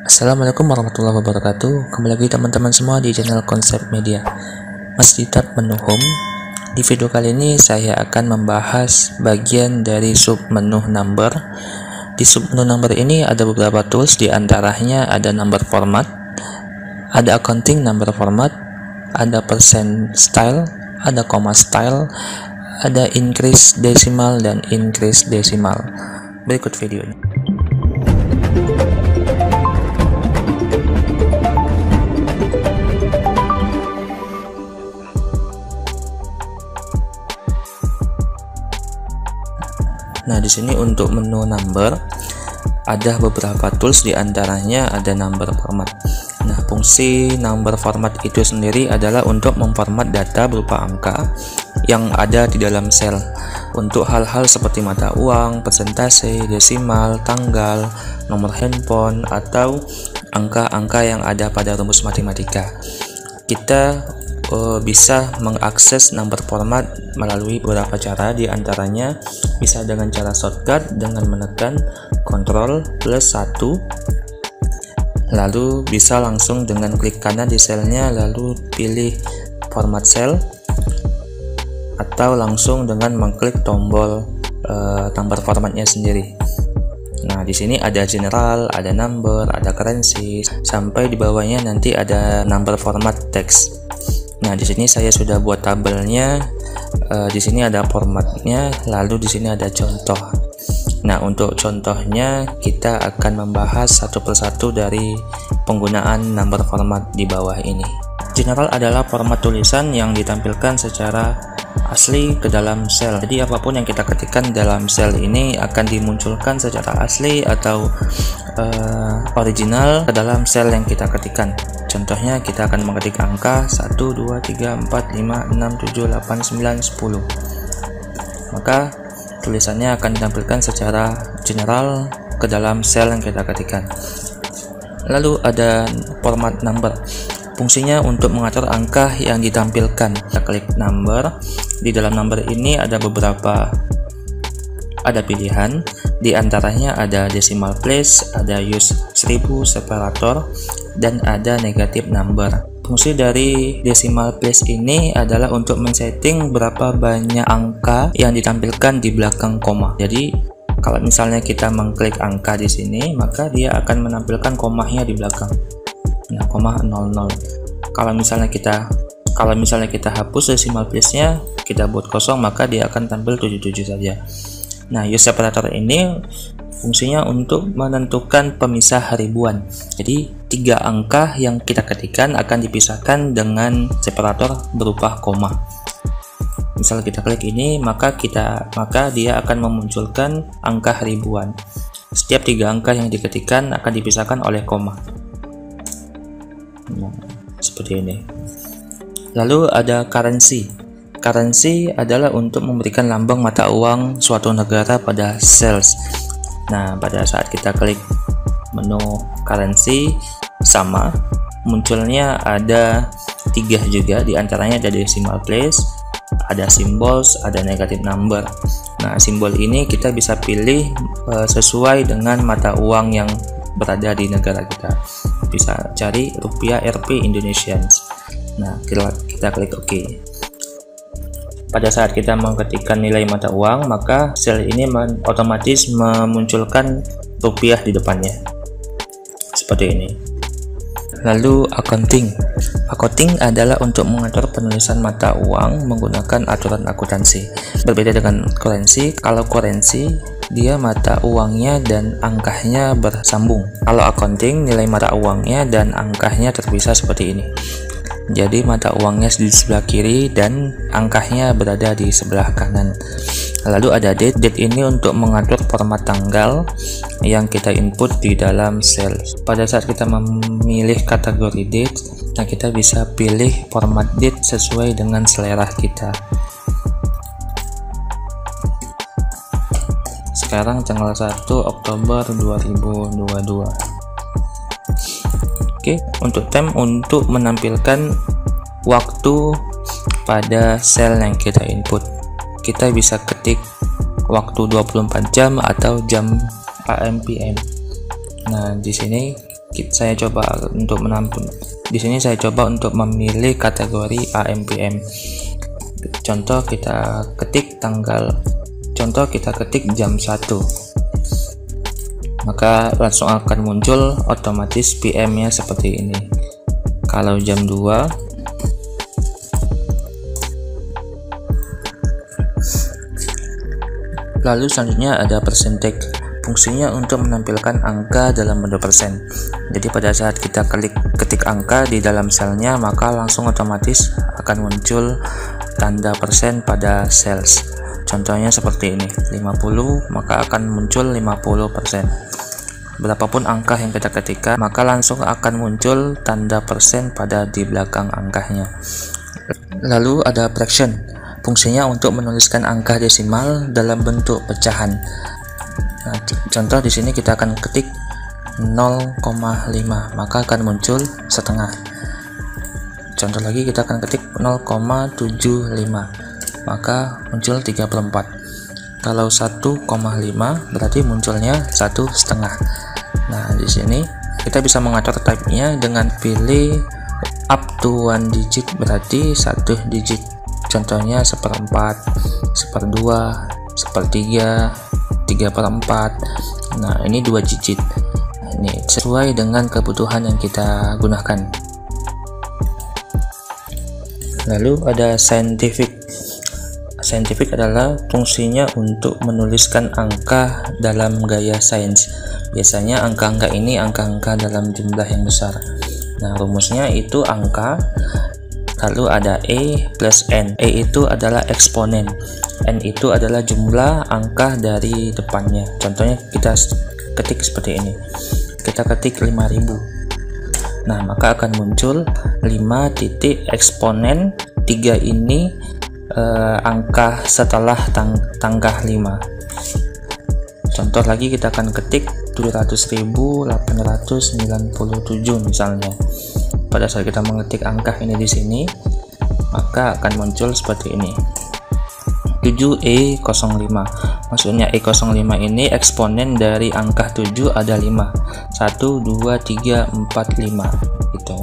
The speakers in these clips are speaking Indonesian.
Assalamualaikum warahmatullahi wabarakatuh. Kembali lagi teman-teman semua di channel Konsep Media. Mas Ditat Menu Home. Di video kali ini saya akan membahas bagian dari sub menu number. Di sub menu number ini ada beberapa tools, di antaranya ada number format, ada accounting number format, ada percent style, ada comma style, ada increase decimal dan increase decimal. Berikut videonya. Nah, di sini untuk menu number ada beberapa tools, di antaranya ada number format. Nah, fungsi number format itu sendiri adalah untuk memformat data berupa angka yang ada di dalam sel untuk hal-hal seperti mata uang, persentase, desimal, tanggal, nomor handphone, atau angka-angka yang ada pada rumus matematika. Kita bisa mengakses number format melalui beberapa cara, di antaranya bisa dengan cara shortcut dengan menekan Ctrl plus 1, lalu bisa langsung dengan klik kanan di selnya lalu pilih format cell, atau langsung dengan mengklik tombol number formatnya sendiri. Nah, di sini ada general, ada number, ada currency, sampai di bawahnya nanti ada number format text. Nah, di sini saya sudah buat tabelnya. Di sini ada formatnya, lalu di sini ada contoh. Nah, untuk contohnya kita akan membahas satu persatu dari penggunaan number format di bawah ini. General adalah format tulisan yang ditampilkan secara asli ke dalam sel. Jadi apapun yang kita ketikkan dalam sel ini akan dimunculkan secara asli atau original ke dalam sel yang kita ketikkan. Contohnya kita akan mengetik angka 1, 2, 3, 4, 5, 6, 7, 8, 9, 10. Maka tulisannya akan ditampilkan secara general ke dalam sel yang kita ketikkan. Lalu ada format number. Fungsinya untuk mengatur angka yang ditampilkan. Kita klik number. Di dalam number ini ada beberapa pilihan, di antaranya ada decimal place, ada use 1000 separator, dan ada negative number. Fungsi dari decimal place ini adalah untuk men-setting berapa banyak angka yang ditampilkan di belakang koma. Jadi kalau misalnya kita mengklik angka di sini, maka dia akan menampilkan komanya di belakang. Nah, koma 00. Kalau misalnya kita hapus decimal place-nya, kita buat kosong, maka dia akan tampil 77 saja. Nah, use separator ini fungsinya untuk menentukan pemisah ribuan. Jadi 3 angka yang kita ketikkan akan dipisahkan dengan separator berupa koma. Misal kita klik ini, maka dia akan memunculkan angka ribuan. Setiap 3 angka yang diketikkan akan dipisahkan oleh koma. Nah, seperti ini. Lalu ada currency. Currency adalah untuk memberikan lambang mata uang suatu negara pada sales. Nah, pada saat kita klik menu currency, sama munculnya ada 3 juga, di antaranya ada decimal place, ada symbols, ada negative number. Nah, simbol ini kita bisa pilih sesuai dengan mata uang yang berada di negara kita. Bisa cari rupiah Rp Indonesians. Nah, kita klik OK. Pada saat kita mengetikkan nilai mata uang, maka sel ini otomatis memunculkan rupiah di depannya. Seperti ini. Lalu accounting. Accounting adalah untuk mengatur penulisan mata uang menggunakan aturan akuntansi. Berbeda dengan currency. Kalau currency, dia mata uangnya dan angkanya bersambung. Kalau accounting, nilai mata uangnya dan angkanya terpisah seperti ini. Jadi mata uangnya di sebelah kiri dan angkanya berada di sebelah kanan. Lalu ada date. Date ini untuk mengatur format tanggal yang kita input di dalam sel. Pada saat kita memilih kategori date, nah kita bisa pilih format date sesuai dengan selera kita. Sekarang tanggal 1 Oktober 2022. Oke, untuk time untuk menampilkan waktu pada sel yang kita input. Kita bisa ketik waktu 24 jam atau jam AM PM. Nah, di sini saya coba untuk menampung. Di sini saya coba untuk memilih kategori AM/PM. Contoh kita ketik jam 1, maka langsung akan muncul otomatis PM-nya seperti ini. Kalau jam 2, lalu selanjutnya ada percentage, fungsinya untuk menampilkan angka dalam bentuk persen. Jadi pada saat kita ketik angka di dalam selnya, maka langsung otomatis akan muncul tanda persen pada sales. Contohnya seperti ini, 50, maka akan muncul 50%. Berapapun angka yang kita ketikkan, maka langsung akan muncul tanda persen pada di belakang angkanya. Lalu ada fraction, fungsinya untuk menuliskan angka desimal dalam bentuk pecahan. Nah, contoh di sini kita akan ketik 0,5, maka akan muncul setengah. Contoh lagi kita akan ketik 0,75, maka muncul 34. Kalau 1,5 berarti munculnya 1,5. Nah, di sini kita bisa mengatur type-nya dengan pilih up to 1 digit, berarti 1 digit. Contohnya 1/4, 1/2, 1/3, 3/4. Nah, ini 2 digit. Ini sesuai dengan kebutuhan yang kita gunakan. Lalu ada scientific. Scientific adalah fungsinya untuk menuliskan angka dalam gaya sains. Biasanya angka-angka ini angka-angka dalam jumlah yang besar. Nah, rumusnya itu angka, lalu ada E plus N. E itu adalah eksponen, N itu adalah jumlah angka dari depannya. Contohnya kita ketik seperti ini, kita ketik 5000. Nah, maka akan muncul 5 titik eksponen 3 ini angka setelah tanggal 5. Contoh lagi kita akan ketik 700.897 misalnya. Pada saat kita mengetik angka ini di sini, maka akan muncul seperti ini, 7E05. Maksudnya E05 ini eksponen dari angka 7 ada 5, 1, 2, 3, 4, 5 gitu.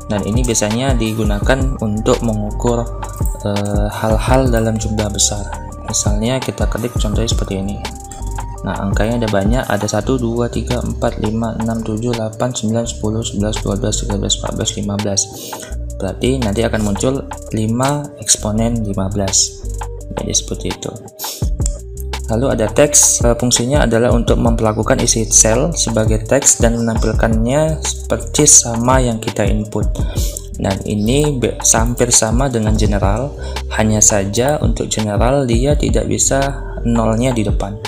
Dan ini biasanya digunakan untuk mengukur hal-hal dalam jumlah besar. Misalnya kita ketik contohnya seperti ini. Nah, angkanya ada banyak, ada 1, 2, 3, 4, 5, 6, 7, 8, 9, 10, 11, 12, 13, 14, 15. Berarti nanti akan muncul 5 eksponen 15. Jadi seperti itu. Lalu ada teks, fungsinya adalah untuk memperlakukan isi sel sebagai teks dan menampilkannya persis sama yang kita input. Dan ini hampir sama dengan general, hanya saja untuk general dia tidak bisa nolnya di depan.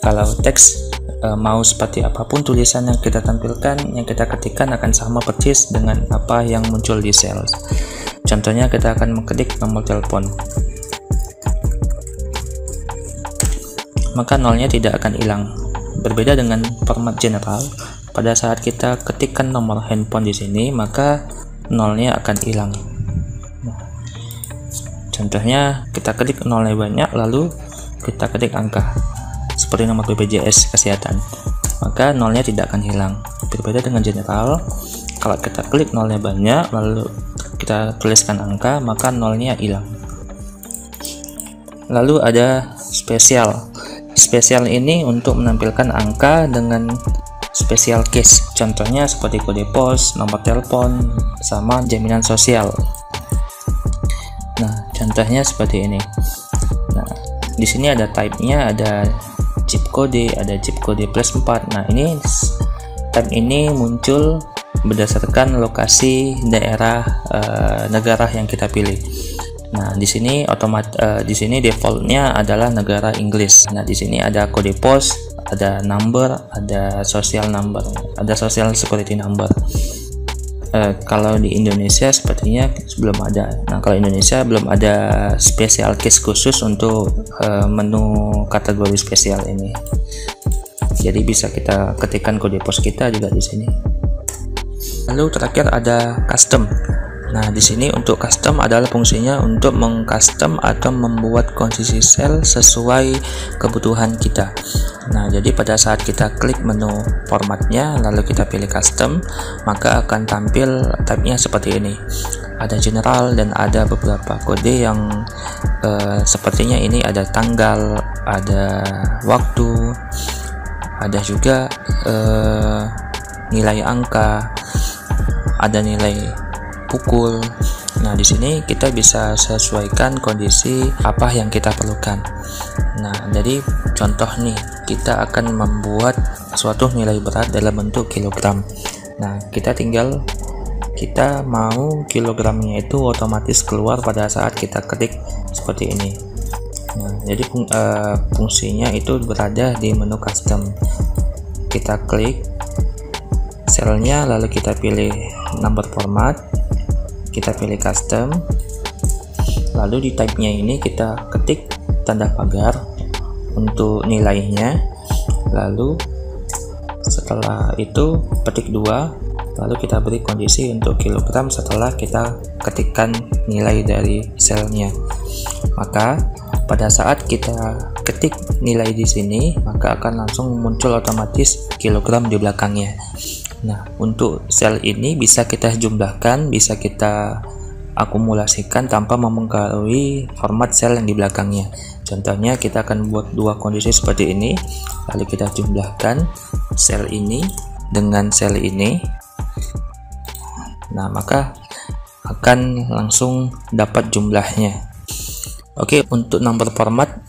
Kalau teks mau seperti apapun tulisan yang kita tampilkan, yang kita ketikkan akan sama persis dengan apa yang muncul di sel. Contohnya kita akan mengetik nomor telepon, maka nolnya tidak akan hilang. Berbeda dengan format general, pada saat kita ketikkan nomor handphone di sini, maka nolnya akan hilang. Contohnya kita ketik nolnya banyak, lalu kita ketik angka seperti nomor BPJS kesehatan, maka nolnya tidak akan hilang. Berbeda dengan general, kalau kita klik nolnya banyak lalu kita tuliskan angka, maka nolnya hilang. Lalu ada spesial. Spesial ini untuk menampilkan angka dengan special case. Contohnya seperti kode pos, nomor telepon, sama jaminan sosial. Nah, contohnya seperti ini. Nah, di sini ada type-nya, ada chip kode, ada chip kode plus 4. Nah, ini type ini muncul berdasarkan lokasi daerah negara yang kita pilih. Nah, di sini di sini defaultnya adalah negara Inggris. Nah, di sini ada kode pos, ada number, ada social number, ada social security number. Kalau di Indonesia sepertinya belum ada. Nah, kalau Indonesia belum ada special case khusus untuk menu kategori spesial ini. Jadi bisa kita ketikkan kode pos kita juga di sini. Lalu terakhir ada custom. Nah, di sini untuk custom adalah fungsinya untuk mengcustom atau membuat kondisi sel sesuai kebutuhan kita. Nah, jadi pada saat kita klik menu formatnya lalu kita pilih custom, maka akan tampil type-nya seperti ini. Ada general dan ada beberapa kode yang sepertinya ini ada tanggal, ada waktu, ada juga nilai angka, ada nilai pukul. Nah, di sini kita bisa sesuaikan kondisi apa yang kita perlukan. Nah, jadi contoh nih, kita akan membuat suatu nilai berat dalam bentuk kilogram. Nah, kita mau kilogramnya itu otomatis keluar pada saat kita ketik seperti ini. Nah, jadi fungsinya itu berada di menu custom. Kita klik selnya, lalu kita pilih number format, kita pilih custom, lalu di type-nya ini kita ketik tanda pagar untuk nilainya, lalu setelah itu petik 2, lalu kita beri kondisi untuk kilogram setelah kita ketikkan nilai dari selnya. Maka pada saat kita ketik nilai di sini, maka akan langsung muncul otomatis kilogram di belakangnya. Nah, untuk sel ini bisa kita jumlahkan, bisa kita akumulasikan tanpa mempengaruhi format sel yang di belakangnya. Contohnya, kita akan buat dua kondisi seperti ini, lalu kita jumlahkan sel ini dengan sel ini. Nah, maka akan langsung dapat jumlahnya. Oke, untuk number format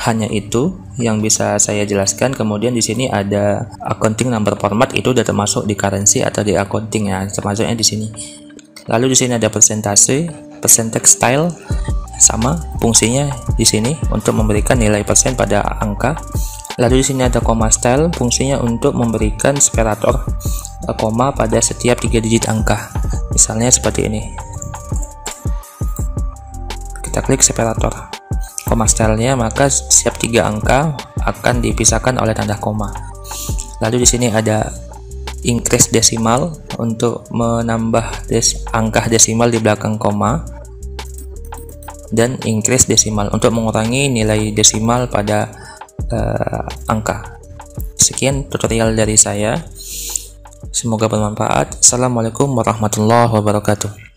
hanya itu yang bisa saya jelaskan. Kemudian di sini ada accounting number format, itu sudah termasuk di currency atau di accounting ya, termasuknya di sini. Lalu di sini ada percentage style, sama fungsinya di sini untuk memberikan nilai persen pada angka. Lalu di sini ada comma style, fungsinya untuk memberikan separator koma pada setiap 3 digit angka. Misalnya seperti ini. Kita klik separator koma stylenya, maka setiap 3 angka akan dipisahkan oleh tanda koma. Lalu di sini ada increase desimal untuk menambah angka desimal di belakang koma, dan increase desimal untuk mengurangi nilai desimal pada angka. Sekian tutorial dari saya, semoga bermanfaat. Assalamualaikum warahmatullahi wabarakatuh.